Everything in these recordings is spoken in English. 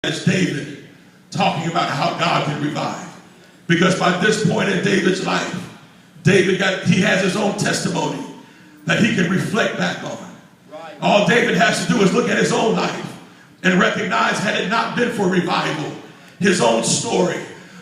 It's David talking about how God can revive. Because by this point in David's life, he has his own testimony that he can reflect back on. Right. All David has to do is look at his own life and recognize, had it not been for revival, his own story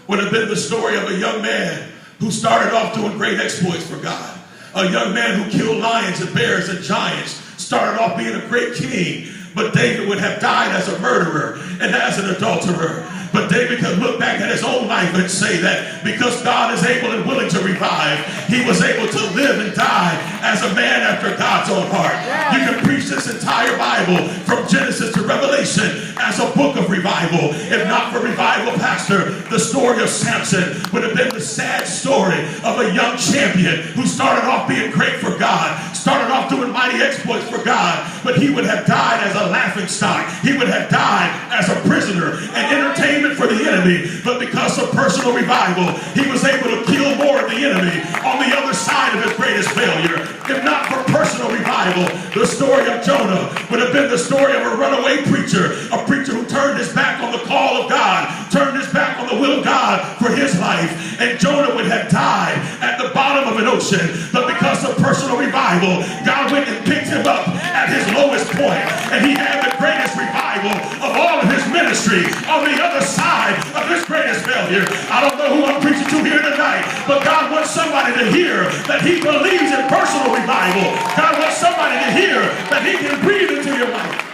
would have been the story of a young man who started off doing great exploits for God. A young man who killed lions and bears and giants, started off being a great king. But David would have died as a murderer and as an adulterer. But David could look back at his own life and say that because God is able and willing to revive, he was able to live and die as a man after God's own heart. You can preach this entire Bible from Genesis to Revelation as a book of revival. If not for revival, Pastor, the story of Samson would have been the sad story of a young champion who started off being great for God, started off doing mighty exploits for God, but he would have died as a laughing stock. He would have died as a prisoner and entertainment for the enemy. But because of personal revival, he was able to kill more of the enemy on the other side of his greatest failure. If not for personal revival, the story of Jonah would have been the story of a runaway preacher, a preacher who turned his back on the call of God, turned his back on the will of God for his life, and Jonah would have died at the bottom of an ocean. But because of personal revival, God went and picked him up at his lowest point, and he had the greatest revival of all of his ministry on the other side of his greatest failure. I don't know who I'm preaching to here tonight, but God wants somebody to hear that he believes in personal revival. God wants somebody to hear that he can breathe into your life.